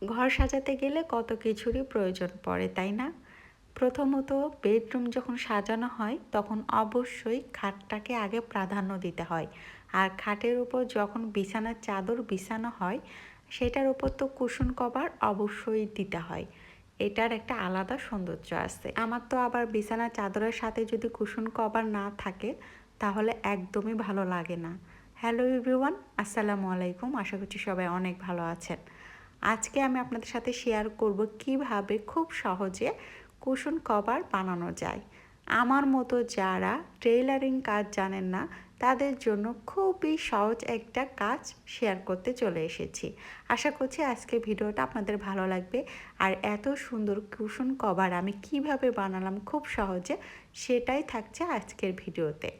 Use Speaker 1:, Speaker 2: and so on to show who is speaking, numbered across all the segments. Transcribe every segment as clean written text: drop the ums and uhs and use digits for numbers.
Speaker 1: ঘর সাজাতে গেলে কত কিছুরই প্রয়োজন পড়ে, তাই না? প্রথমত বেডরুম যখন সাজানো হয় তখন অবশ্যই খাটটাকে আগে প্রাধান্য দিতে হয়। আর খাটের উপর যখন বিছানার চাদর বিছানো হয় সেটার উপর তো কুশন কভার অবশ্যই দিতে হয়। এটার একটা আলাদা সৌন্দর্য আছে। আমার তো আবার বিছানার চাদরের সাথে যদি কুশন কভার না থাকে তাহলে একদমই ভালো লাগে না। হ্যালো এভরিওয়ান, আসসালামু আলাইকুম। আশা করছি সবাই অনেক ভালো আছেন। আজকে আমি আপনাদের সাথে শেয়ার করব কিভাবে খুব সহজে কুশন কভার বানানো যায়। আমার মতো যারা টেইলারিং কাজ জানেন না তাদের জন্য খুবই সহজ একটা কাজ শেয়ার করতে চলে এসেছি। আশা করছি আজকে ভিডিওটা আপনাদের ভালো লাগবে। আর এত সুন্দর কুশন কভার আমি কিভাবে বানালাম খুব সহজে সেটাই থাকছে আজকের ভিডিওতে।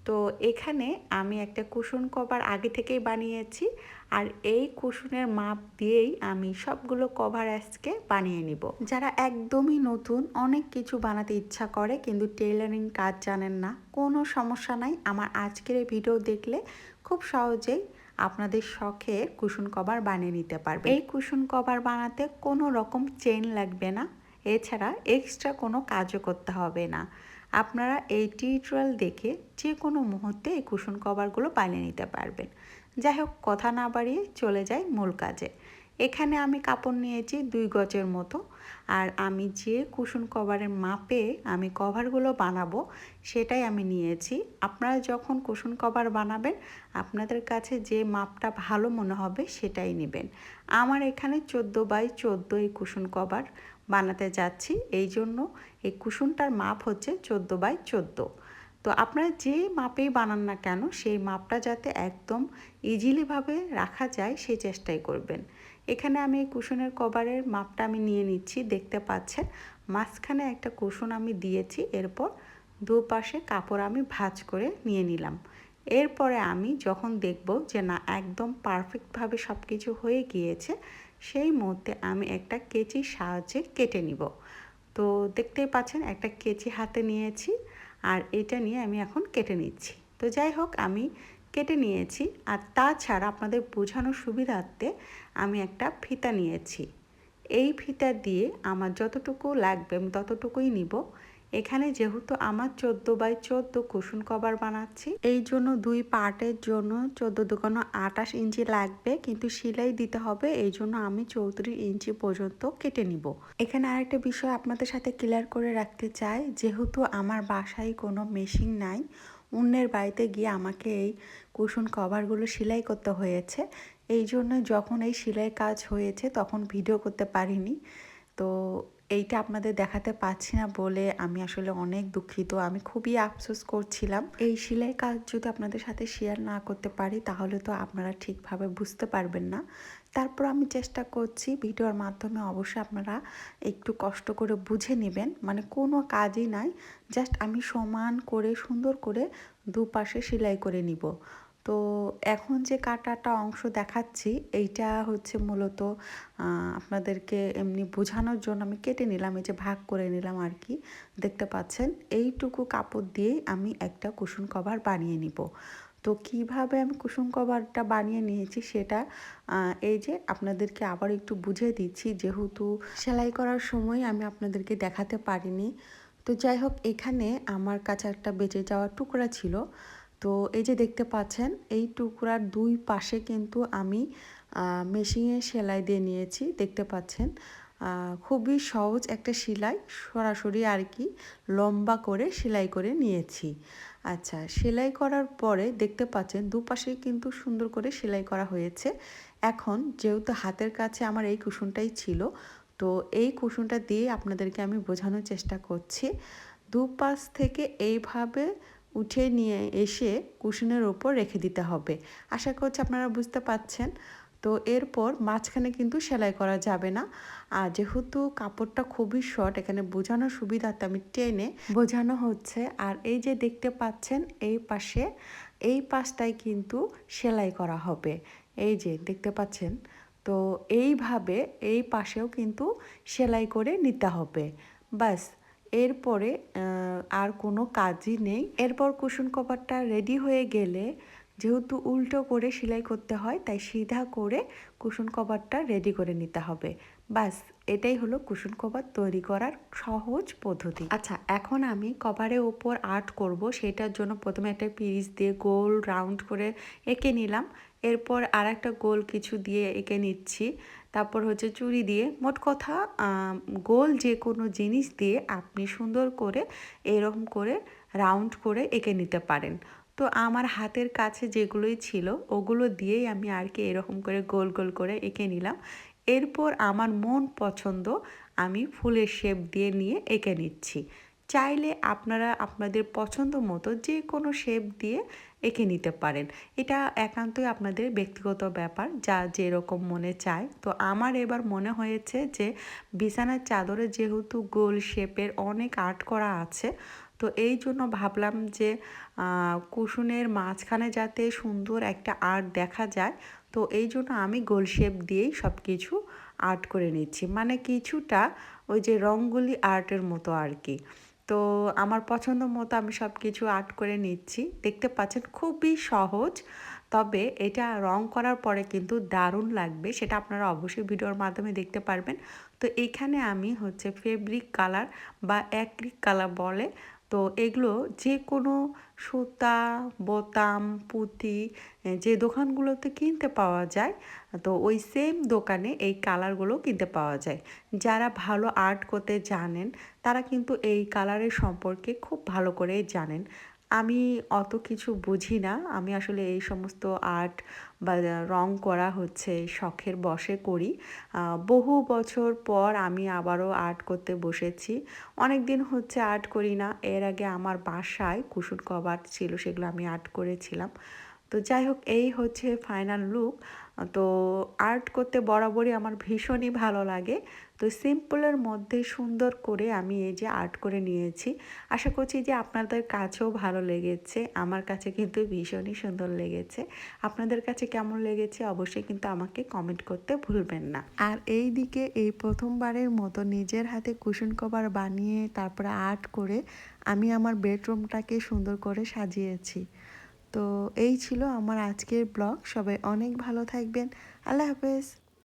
Speaker 1: তো এখানে আমি একটা কুশন কভার আগে থেকেই বানিয়েছি। আর এই কুশনের মাপ দিয়েই আমি সবগুলো কভার আজকে বানিয়ে নিব। যারা একদমই নতুন অনেক কিছু বানাতে ইচ্ছা করে কিন্তু টেইলারিং কাজ জানেন না, কোনো সমস্যা নাই। আমার আজকের এই ভিডিও দেখলে খুব সহজেই আপনাদের শখের কুশন কভার বানিয়ে নিতে পারবে। এই কুশন কভার বানাতে কোনো রকম চেইন লাগবে না, এছাড়া এক্সট্রা কোনো কাজও করতে হবে না। আপনারা এই টিউটোরিয়াল দেখে যে কোনো মুহূর্তে এই কুশন কভারগুলো বানিয়ে নিতে পারবেন। যাই হোক, কথা না বাড়িয়ে চলে যাই মূল কাজে। এখানে আমি কাপড় নিয়েছি 2 গজের মতো। আর আমি যে কুশন কভারের মাপে আমি কভারগুলো বানাবো সেটাই আমি নিয়েছি। আপনারা যখন কুশন কভার বানাবেন আপনাদের কাছে যে মাপটা ভালো মনে হবে সেটাই নেবেন। আমার এখানে 14x14 এই কুশন কভার বানাতে যাচ্ছি, এই জন্য এই কুশনটার মাপ হচ্ছে 14x14। তো আপনারা যে মাপেই বানান না কেন সেই মাপটা যাতে একদম ইজিলিভাবে রাখা যায় সেই চেষ্টাই করবেন। এখানে আমি এই কুশনের কভারের মাপটা আমি নিয়ে নিচ্ছি, দেখতে পাচ্ছেন মাঝখানে একটা কুশন আমি দিয়েছি। এরপর দুপাশে কাপড় আমি ভাঁজ করে নিয়ে নিলাম। এরপরে আমি যখন দেখব যে না একদম পারফেক্টভাবে সব কিছু হয়ে গিয়েছে সেই মুহূর্তে আমি একটা কেচির সাহায্যে কেটে নিব। তো দেখতেই পাচ্ছেন একটা কেচি হাতে নিয়েছি আর এটা নিয়ে আমি এখন কেটে নিচ্ছি। তো যাই হোক, আমি কেটে নিয়েছি। আর তাছাড়া আপনাদের বোঝানোর সুবিধার্থে আমি একটা ফিতা নিয়েছি। এই ফিতা দিয়ে আমার যতটুকু লাগবে আমি ততটুকুই নিব। এখানে যেহেতু আমার 14x14 কুশন কভার বানাচ্ছি এই জন্য 2 পার্টের জন্য 14×2 = 28 ইঞ্চি লাগবে, কিন্তু সেলাই দিতে হবে, এই জন্য আমি 34 ইঞ্চি পর্যন্ত কেটে নিব। এখানে আরেকটা বিষয় আপনাদের সাথে ক্লিয়ার করে রাখতে চাই, যেহেতু আমার বাসায় কোনো মেশিন নাই, অন্যের বাড়িতে গিয়ে আমাকে এই কুশন কভারগুলো সেলাই করতে হয়েছে। এই জন্য যখন এই সেলাই কাজ হয়েছে তখন ভিডিও করতে পারিনি। তো এইটা আপনাদের দেখাতে পাচ্ছি না বলে আমি আসলে অনেক দুঃখিত। আমি খুবই আফসোস করছিলাম। এই সেলাই কাজ যদি আপনাদের সাথে শেয়ার না করতে পারি তাহলে তো আপনারা ঠিকভাবে বুঝতে পারবেন না। তারপর আমি চেষ্টা করছি ভিডিওর মাধ্যমে অবশ্যই আপনারা একটু কষ্ট করে বুঝে নেবেন। মানে কোনো কাজই নাই, জাস্ট আমি সমান করে সুন্দর করে দুপাশে সেলাই করে নিব। তো এখন যে কাটাটা অংশ দেখাচ্ছি এইটা হচ্ছে মূলত আপনাদেরকে এমনি বোঝানোর জন্য আমি কেটে নিলাম, এই যে ভাগ করে নিলাম আর কি। দেখতে পাচ্ছেন এইটুকু কাপড় দিয়েই আমি একটা কুশন কভার বানিয়ে নিব। তো কিভাবে আমি কুশন কভারটা বানিয়ে নিয়েছি সেটা এই যে আপনাদেরকে আবার একটু বুঝিয়ে দিচ্ছি, যেহেতু সেলাই করার সময় আমি আপনাদেরকে দেখাতে পারিনি। তো যাই হোক, এখানে আমার কাছে একটা বেঁচে যাওয়া টুকরা ছিল। তো এই যে দেখতে পাচ্ছেন এই টুকরার 2 পাশে কিন্তু আমি মেশিনে সেলাই দিয়ে নিয়েছি। দেখতে পাচ্ছেন খুবই সহজ একটা সেলাই, সরাসরি আর কি লম্বা করে সেলাই করে নিয়েছি। আচ্ছা, সেলাই করার পরে দেখতে পাচ্ছেন দুপাশেই কিন্তু সুন্দর করে সেলাই করা হয়েছে। এখন যেহেতু হাতের কাছে আমার এই কুশনটাই ছিল, তো এই কুশনটা দিয়ে আপনাদেরকে আমি বোঝানোর চেষ্টা করছি। দুপাশ থেকে এইভাবে উঠে নিয়ে এসে কুশনের ওপর রেখে দিতে হবে। আশা করছি আপনারা বুঝতে পাচ্ছেন। তো এরপর মাঝখানে কিন্তু সেলাই করা যাবে না। আর যেহেতু কাপড়টা খুবই শর্ট, এখানে বোঝানোর সুবিধাতে আমি টেনে বোঝানো হচ্ছে। আর এই যে দেখতে পাচ্ছেন এই পাশে, এই পাশটাই কিন্তু সেলাই করা হবে। এই যে দেখতে পাচ্ছেন। তো এইভাবে এই পাশেও কিন্তু সেলাই করে নিতে হবে। ব্যাস, এরপরে আর কোনো কাজই নেই। এরপর কুশন কভারটা রেডি হয়ে গেলে যেহেতু উল্টো করে সেলাই করতে হয় তাই সিধা করে কুশন কভারটা রেডি করে নিতে হবে। বাস, এটাই হলো কুশন কভার তৈরি করার সহজ পদ্ধতি। আচ্ছা, এখন আমি কভারের ওপর আর্ট করব। সেটার জন্য প্রথমে একটা পিরিচ দিয়ে গোল রাউন্ড করে এঁকে নিলাম। এরপর আর একটা গোল কিছু দিয়ে এঁকে নিচ্ছি। তারপর হচ্ছে চুড়ি দিয়ে, মোট কথা গোল যে কোনো জিনিস দিয়ে আপনি সুন্দর করে এরকম করে রাউন্ড করে এঁকে নিতে পারেন। তো আমার হাতের কাছে যেগুলোই ছিল ওগুলো দিয়েই আমি আর কি এরকম করে গোল গোল করে এঁকে নিলাম। এরপর আমার মন পছন্দ আমি ফুলের শেপ দিয়ে নিয়ে এঁকে নিচ্ছি। চাইলে আপনারা আপনাদের পছন্দ মতো যে কোনো শেপ দিয়ে এঁকে নিতে পারেন। এটা একান্তই আপনাদের ব্যক্তিগত ব্যাপার, যা যেরকম মনে চায়। তো আমার এবার মনে হয়েছে যে বিছানার চাদরে যেহেতু গোল শেপের অনেক আর্ট করা আছে, তো এই জন্য ভাবলাম যে কুশনের মাঝখানে যাতে সুন্দর একটা আর্ট দেখা যায়, তো এই জন্য আমি গোল শেপ দিয়েই সব কিছু আর্ট করে নিচ্ছি, মানে কিছুটা ওই যে রঙ্গোলি আর্টের মতো আর কি। তো আমার পছন্দ মতো আমি সব কিছু আর্ট করে নিচ্ছি। দেখতে পাচ্ছেন খুবই সহজ, তবে এটা রং করার পরে কিন্তু দারুণ লাগবে, সেটা আপনারা অবশ্যই ভিডিওর মাধ্যমে দেখতে পারবেন। তো এইখানে আমি হচ্ছে ফেব্রিক কালার বা অ্যাক্রিলিক কালার বলে, তো এগুলো যে কোনো সুতা, বোতাম, পুঁতি যে দোকানগুলোতে কিনতে পাওয়া যায়, তো ওই সেম দোকানে এই কালারগুলো কিনতে পাওয়া যায়। যারা ভালো আর্ট করতে জানেন তারা কিন্তু এই কালারের সম্পর্কে খুব ভালো করেই জানেন। আমি অত কিছু বুঝি না, আমি আসলে এই সমস্ত আর্ট বা রং করা হচ্ছে শখের বশে করি। বহু বছর পর আমি আবারও আর্ট করতে বসেছি। অনেক দিন হচ্ছে আর্ট করি না। এর আগে আমার বাসায় কুশন কভার ছিল, সেগুলো আমি আর্ট করেছিলাম। তো যাই হোক, এই হচ্ছে ফাইনাল লুক। তো আর্ট করতে বরাবরই আমার ভীষণই ভালো লাগে। তো সিম্পলের মধ্যে সুন্দর করে আমি এই যে আর্ট করে নিয়েছি। আশা করছি যে আপনাদের কাছেও ভালো লেগেছে। আমার কাছে কিন্তু ভীষণই সুন্দর লেগেছে। আপনাদের কাছে কেমন লেগেছে অবশ্যই কিন্তু আমাকে কমেন্ট করতে ভুলবেন না। আর এই দিকে এই প্রথমবারের মতো নিজের হাতে কুশন কভার বানিয়ে তারপরে আর্ট করে আমি আমার বেডরুমটাকে সুন্দর করে সাজিয়েছি। তো এই ছিল আমার আজকের ব্লগ। সবাই অনেক ভালো থাকবেন। আল্লাহ হাফেজ।